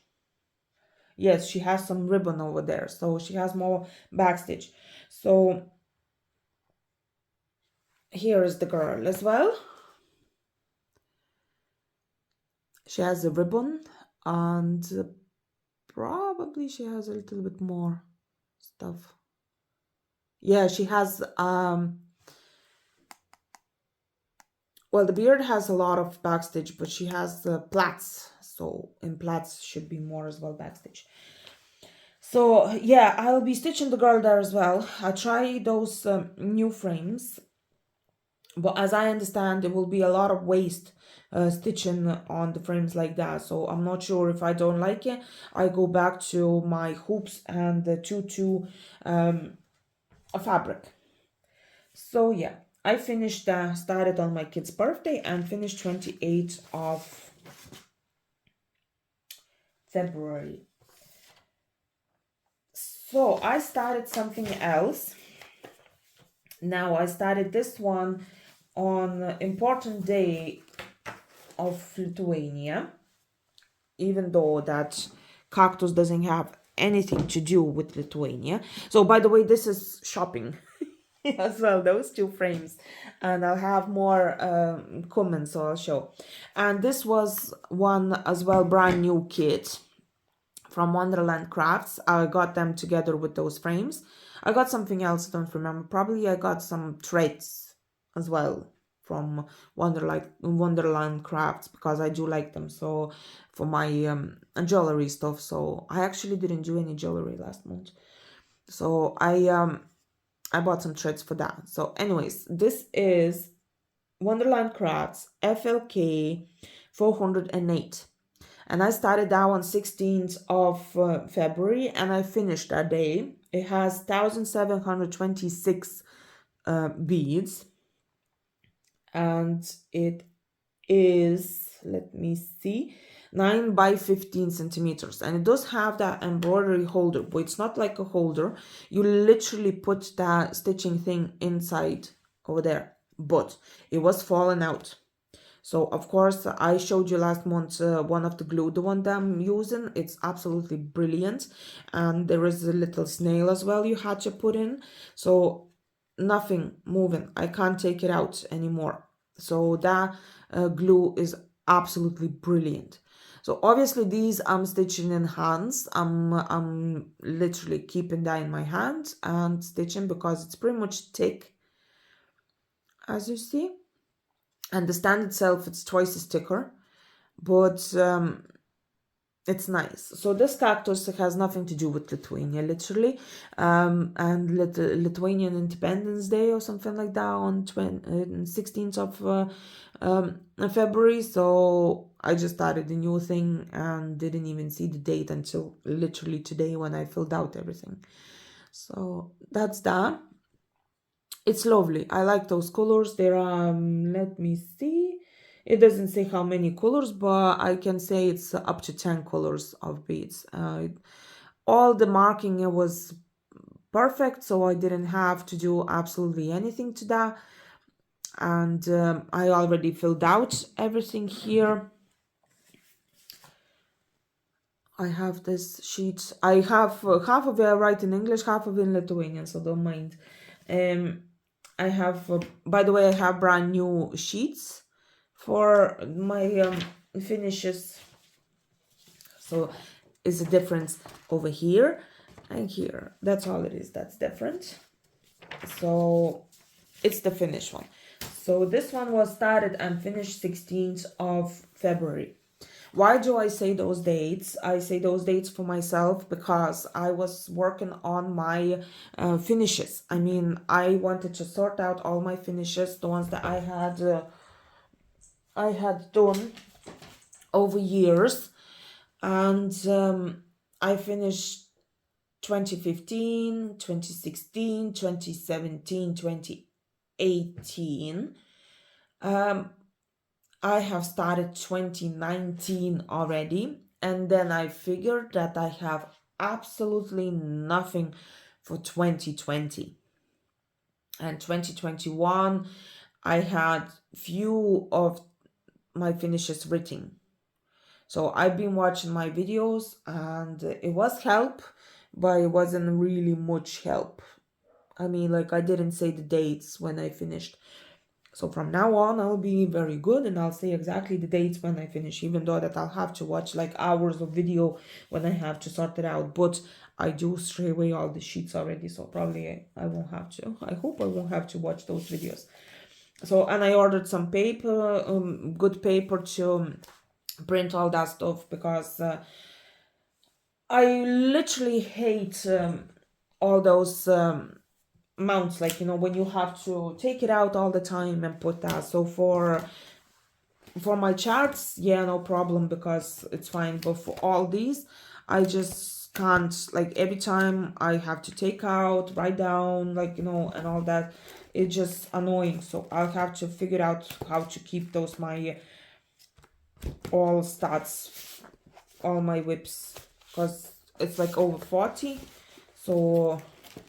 S2: Yes, she has some ribbon over there, so she has more backstitch. So here is the girl as well. She has a ribbon, and probably she has a little bit more stuff. Yeah, she has well, the beard has a lot of backstitch, but she has plaits, so in plaits should be more as well backstitch. So yeah, I'll be stitching the girl there as well. I try those new frames, but as I understand, there will be a lot of waste stitching on the frames like that. So I'm not sure. If I don't like it, I go back to my hoops and the tutu fabric. So yeah, I finished, started on my kid's birthday and finished 28th of February. So I started something else. Now I started this one on important day of Lithuania, even though that cactus doesn't have anything to do with Lithuania. So by the way, this is shopping as well, those two frames, and I'll have more comments, so I'll show. And this was one as well, brand new kit from Wonderland Crafts. I got them together with those frames. I got something else, don't remember. Probably I got some threads as well from Wonderland Crafts, because I do like them. So for my jewelry stuff. So I actually didn't do any jewelry last month. So I bought some threads for that. So anyways, this is Wonderland Crafts FLK 408. And I started that on 16th of February, and I finished that day. It has 1,726 beads, and it is, let me see, 9 by 15 centimeters, and it does have that embroidery holder, but it's not like a holder. You literally put that stitching thing inside over there, but it was falling out. So of course I showed you last month one of the glue, the one that I'm using. It's absolutely brilliant, and there is a little snail as well you had to put in, so nothing moving. I can't take it out anymore. So that glue is absolutely brilliant. So obviously these I'm stitching in hands. I'm literally keeping that in my hand and stitching, because it's pretty much thick, as you see. And the stand itself, it's twice as thicker, but it's nice. So this cactus has nothing to do with Lithuania, literally, and Lithuanian Independence Day or something like that on 16th of February. So I just started a new thing and didn't even see the date until literally today when I filled out everything. So that's that. It's lovely. I like those colors. There are, let me see. It doesn't say how many colors, but I can say it's up to 10 colors of beads. All the marking was perfect, so I didn't have to do absolutely anything to that. And I already filled out everything here. I have this sheet. I have half of it I write in English, half of it in Lithuanian, so don't mind. I have, by the way, I have brand new sheets for my finishes. So it's a difference over here and here. That's all it is. That's different. So it's the finished one. So this one was started and finished 16th of February. Why do I say those dates? I say those dates for myself because I was working on my finishes. I mean, I wanted to sort out all my finishes, the ones that I had done over years, and I finished 2015, 2016, 2017, 2018. I have started 2019 already, and then I figured that I have absolutely nothing for 2020. And 2021, I had few of my finishes written. So I've been watching my videos and it was help, but it wasn't really much help. I mean, like, I didn't say the dates when I finished. So from now on, I'll be very good and I'll say exactly the dates when I finish, even though that I'll have to watch like hours of video when I have to sort it out. But I do stray away all the sheets already, so probably I won't have to. I hope I won't have to watch those videos. So, and I ordered some paper, good paper to print all that stuff, because I literally hate all those mounts, like, you know, when you have to take it out all the time and put that. So for my charts, yeah, no problem, because it's fine. But for all these, I just can't, like, every time I have to take out, write down, like, you know, and all that. It's just annoying. So I'll have to figure out how to keep those, my all stats, all my whips, because it's like over 40. So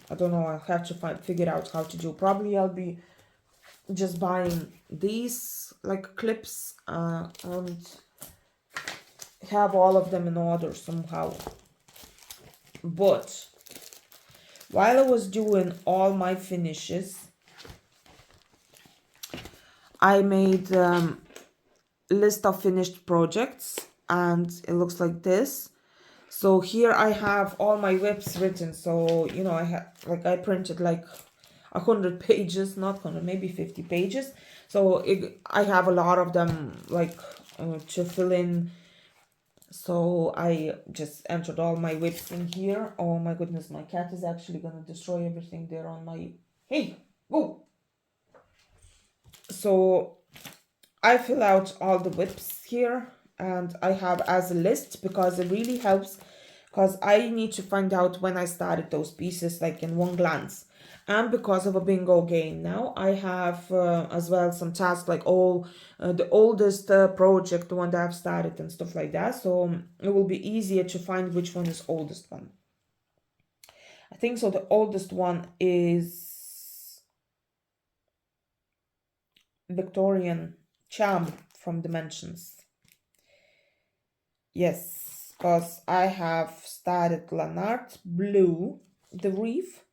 S2: I don't know, I'll have to figure out how to do. Probably I'll be just buying these like clips and have all of them in order somehow. But while I was doing all my finishes, I made list of finished projects, and it looks like this. So here I have all my whips written. So, you know, I printed like 100 pages, not 100, maybe 50 pages. So I have a lot of them, like, to fill in. So I just entered all my whips in here. Oh my goodness, my cat is actually gonna destroy everything there on my, hey, go. So I fill out all the whips here, and I have as a list, because it really helps, because I need to find out when I started those pieces, like, in one glance. And because of a bingo game now, I have as well some tasks, like all the oldest project, the one that I've started and stuff like that. So it will be easier to find which one is oldest one. I think so the oldest one is Victorian Charm from Dimensions. Yes, because I have started Lanart Blue, the Reef,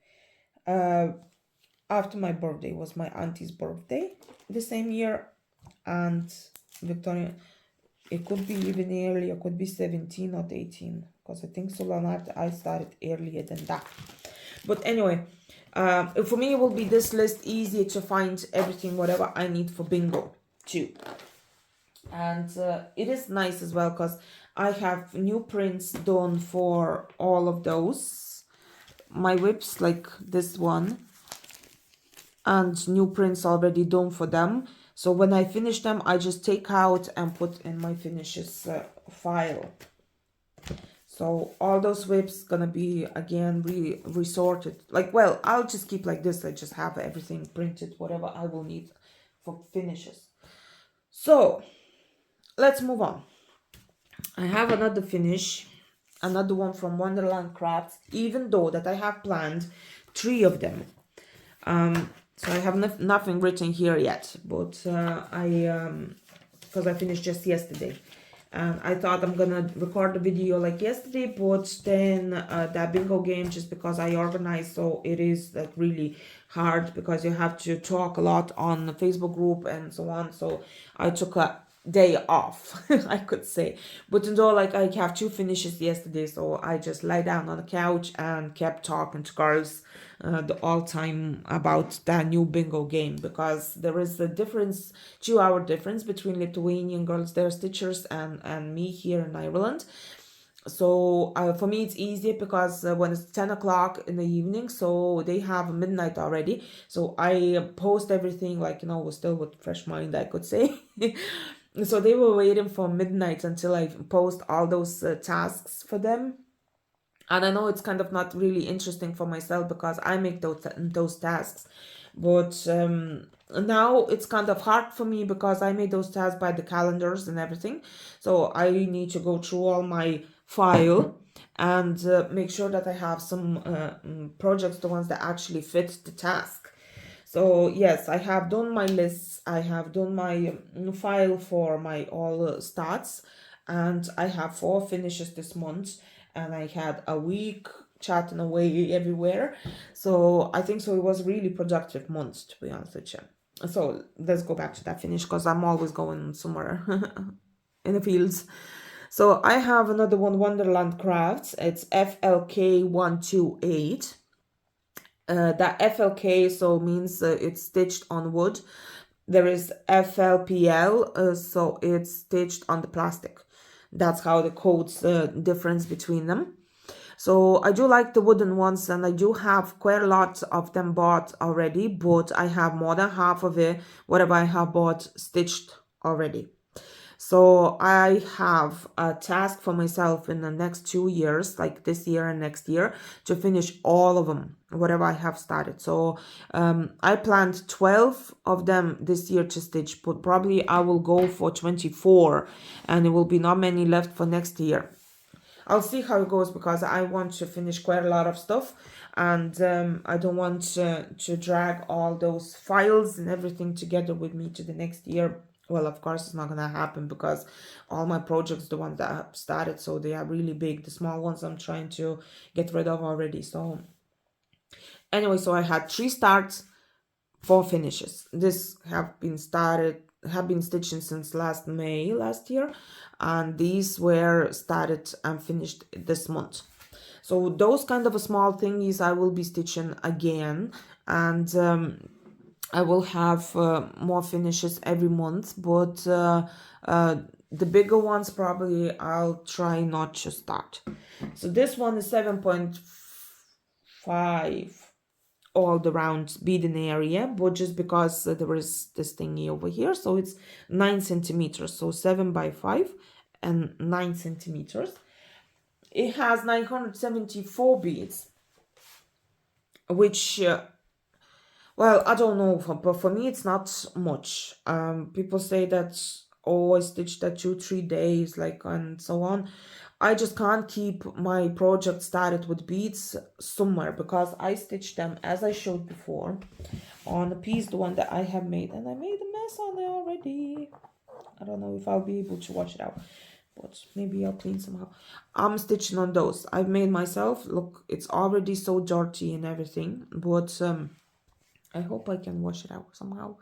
S2: after my birthday. Was my auntie's birthday the same year, and Victoria, it could be even earlier, could be 17 or 18, because I think Solanart I started earlier than that. But anyway, for me it will be this list easier to find everything, whatever I need for bingo too. And it is nice as well, because I have new prints done for all of those, my whips, like this one, and new prints already done for them. So when I finish them, I just take out and put in my finishes file. So all those whips gonna be again resorted. Like, well, I'll just keep like this. I just have everything printed, whatever I will need for finishes. So let's move on. I have another finish, another one from Wonderland Crafts, even though that I have planned 3 of them. So I have nothing written here yet, but because I finished just yesterday. And I thought I'm gonna record the video like yesterday, but then that bingo game, just because I organized, so it is like really hard because you have to talk a lot on the Facebook group and so on. So I took a day off, I could say. But though like I have 2 finishes yesterday, so I just lie down on the couch and kept talking to girls the all time about that new bingo game, because there is a difference, 2 hour difference between Lithuanian girls, they're stitchers, and me here in Ireland. So for me it's easier because when it's 10 o'clock in the evening, so they have midnight already, so I post everything like, still with fresh mind, I could say. So they were waiting for midnight until I post all those tasks for them. And I know it's kind of not really interesting for myself because I make those tasks, but now it's kind of hard for me because I made those tasks by the calendars and everything. So I need to go through all my file and make sure that I have some projects, the ones that actually fit the task. So yes, I have done my lists, I have done my file for my all stats, and I have 4 finishes this month, and I had a week chatting away everywhere. So I think so it was really productive month, to be honest with you. So let's go back to that finish because I'm always going somewhere in the fields. So I have another one, Wonderland Crafts. It's FLK 128. That FLK so means it's stitched on wood. There is FLPL, so it's stitched on the plastic. That's how the codes difference between them. So I do like the wooden ones, and I do have quite a lot of them bought already, but I have more than half of it, whatever I have bought, stitched already. So I have a task for myself in the next 2 years, like this year and next year, to finish all of them, whatever I have started. So I planned 12 of them this year to stitch, but probably I will go for 24, and it will be not many left for next year. I'll see how it goes because I want to finish quite a lot of stuff, and I don't want to drag all those files and everything together with me to the next year. Well, of course, it's not going to happen because all my projects, the ones that I have started, so they are really big. The small ones I'm trying to get rid of already. So anyway, so I had 3 starts, 4 finishes. This have been stitching since last May last year, and these were started and finished this month. So those kind of small thingies I will be stitching again, and I will have more finishes every month, but the bigger ones probably I'll try not to start. So this one is 7.5 all around beading area, but just because there is this thingy over here, so it's 9 centimeters, so 7 by 5 and 9 centimeters. It has 974 beads, which well, I don't know, but for me it's not much. People say that, oh, I stitched that 2-3 days, like, and so on. I just can't keep my project started with beads somewhere because I stitched them, as I showed before, on a piece, the one that I have made, and I made a mess on it already. I don't know if I'll be able to wash it out, but maybe I'll clean somehow. I'm stitching on those. I've made myself. Look, it's already so dirty and everything, but I hope I can wash it out somehow.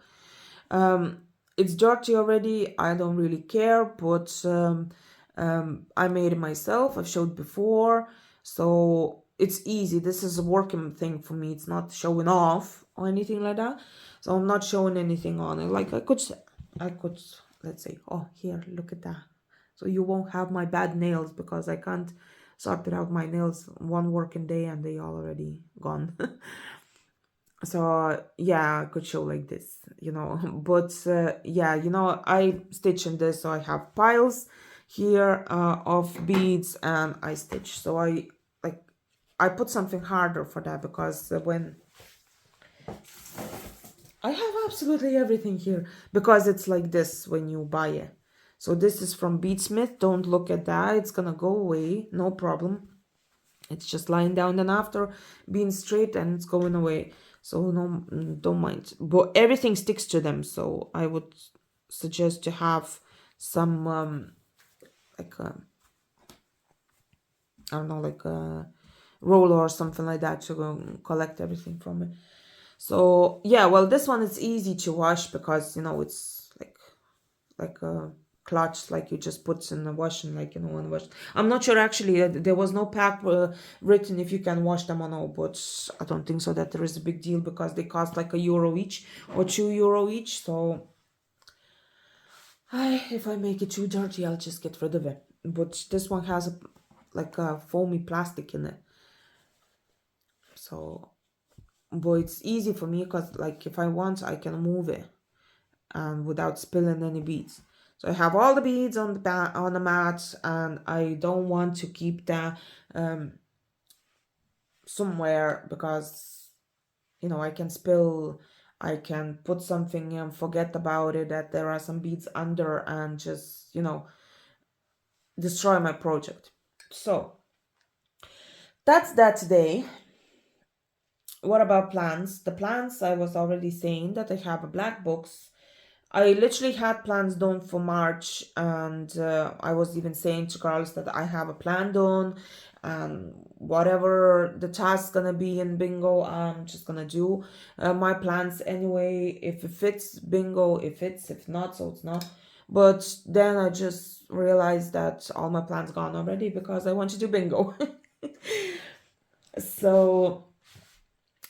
S2: It's dirty already. I don't really care, but I made it myself. I've showed before, so it's easy. This is a working thing for me. It's not showing off or anything like that. So I'm not showing anything on it. Like I could, let's say, oh, here, look at that. So you won't have my bad nails because I can't sort it out my nails one working day and they already gone. So yeah, I could show like this, but yeah, I stitch in this, so I have piles here of beads, and I stitch. So I put something harder for that because when I have absolutely everything here, because it's like this when you buy it. So this is from Beadsmith. Don't look at that, it's gonna go away, no problem. It's just lying down, and after being straight, and it's going away. So no, don't mind. But everything sticks to them, so I would suggest to have some like I don't know, like a roller or something like that to go and collect everything from it. So yeah, well, this one is easy to wash because it's like a clutch, like you just put in the washing, like and wash. I'm not sure actually. There was no pack written if you can wash them or no, but I don't think so that there is a big deal because they cost like €1 each or €2 each. So if I make it too dirty, I'll just get rid of it. But this one has like a foamy plastic in it, so but it's easy for me because like if I want, I can move it and without spilling any beads. So I have all the beads on the mat, and I don't want to keep that somewhere because I can spill. I can put something and forget about it, that there are some beads under, and just destroy my project. So that's that today. What about plans? The plans, I was already saying that I have a black box. I literally had plans done for March, and I was even saying to Carlos that I have a plan done, and whatever the task's gonna be in bingo, I'm just gonna do my plans anyway. If it fits, bingo. If not, so it's not. But then I just realized that all my plans gone already because I want to do bingo. So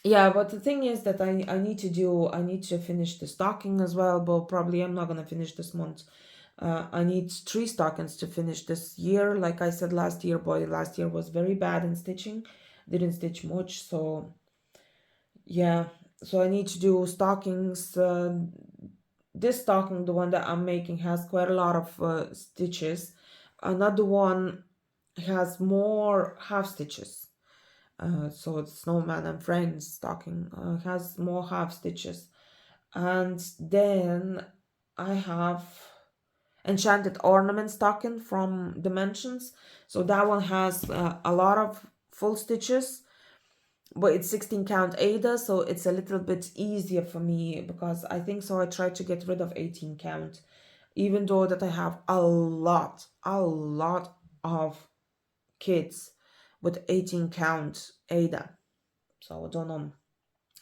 S2: yeah, but the thing is that I need to finish the stocking as well, but probably I'm not gonna finish this month. I need 3 stockings to finish this year. Like I said last year, boy, last year was very bad in stitching. Didn't stitch much, so yeah. So I need to do stockings. This stocking, the one that I'm making, has quite a lot of stitches. Another one has more half stitches. So it's Snowman and Friends stocking has more half stitches. And then I have Enchanted Ornament stocking from Dimensions. So that one has a lot of full stitches, but it's 16 count Ada, so it's a little bit easier for me because I think so I tried to get rid of 18 count, even though that I have a lot of kids with 18 count Ada. So I don't know.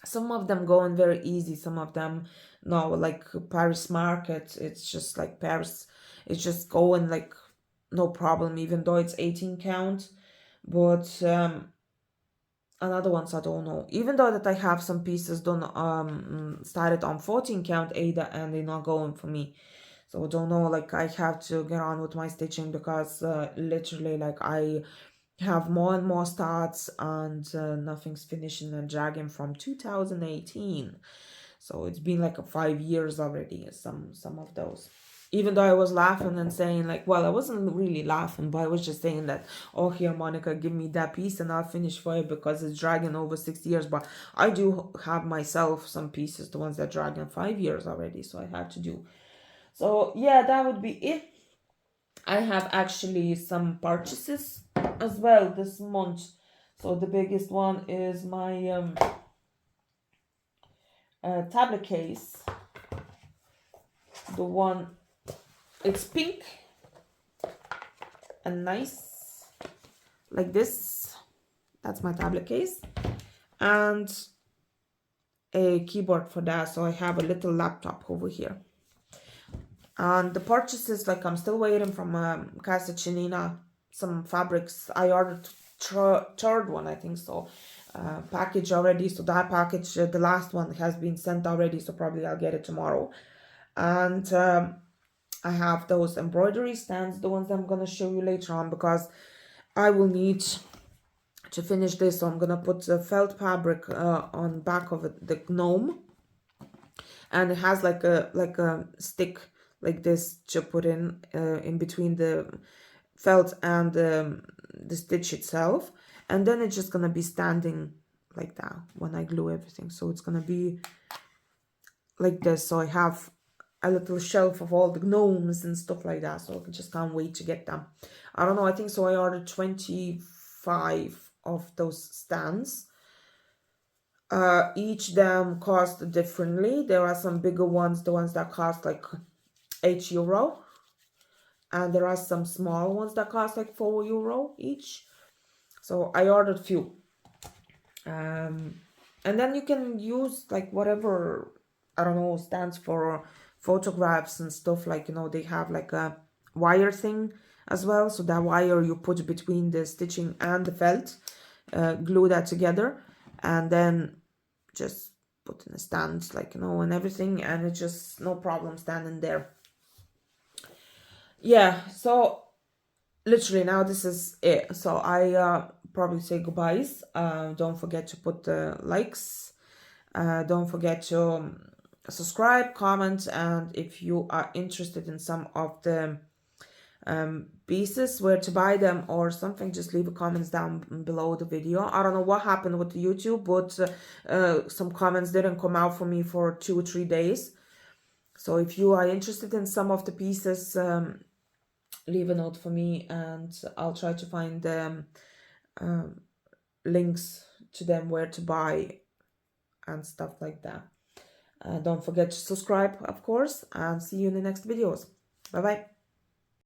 S2: Some of them going very easy, some of them no, like Paris Market, it's just like Paris, it's just going like no problem, even though it's 18 count. But another ones I don't know. Even though that I have some pieces done started on 14 count Ada and they're not going for me. So I don't know, like I have to get on with my stitching because literally like I have more and more starts, and nothing's finishing and dragging from 2018. So it's been like 5 years already, some of those. Even though I was laughing and saying like, well, I wasn't really laughing, but I was just saying that, oh, here, Monica, give me that piece and I'll finish for you because it's dragging over 6 years. But I do have myself some pieces, the ones that dragging 5 years already, so I have to do. So yeah, that would be it. I have actually some purchases as well this month. So the biggest one is my tablet case. The one, it's pink and nice, like this. That's my tablet case. And a keyboard for that. So I have a little laptop over here. And the purchases, like I'm still waiting from Casa Chinina, some fabrics. I ordered third one, I think so, package already. So that package, the last one has been sent already, so probably I'll get it tomorrow. And I have those embroidery stands, the ones that I'm going to show you later on, because I will need to finish this. So I'm going to put the felt fabric on back of it, the gnome. And it has like a stick like this to put in between the felt and the stitch itself, and then it's just gonna be standing like that when I glue everything. So it's gonna be like this. So I have a little shelf of all the gnomes and stuff like that, so I just can't wait to get them. I don't know, I think so I ordered 25 of those stands, Each them cost differently. There are some bigger ones, the ones that cost like €8, and there are some small ones that cost like €4 each. So I ordered few. And then you can use like whatever, I don't know, stands for photographs and stuff, like, they have like a wire thing as well. So that wire you put between the stitching and the felt, glue that together, and then just put in a stand, like, and everything, and it's just no problem standing there. Yeah, so literally now this is it. So I probably say goodbyes. Don't forget to put the likes. Don't forget to subscribe, comment, and if you are interested in some of the pieces, where to buy them or something, just leave a comments down below the video. I don't know what happened with the YouTube, but some comments didn't come out for me for 2 or 3 days. So if you are interested in some of the pieces, leave a note for me, and I'll try to find links to them, where to buy and stuff like that. Don't forget to subscribe, of course, and see you in the next videos. Bye bye.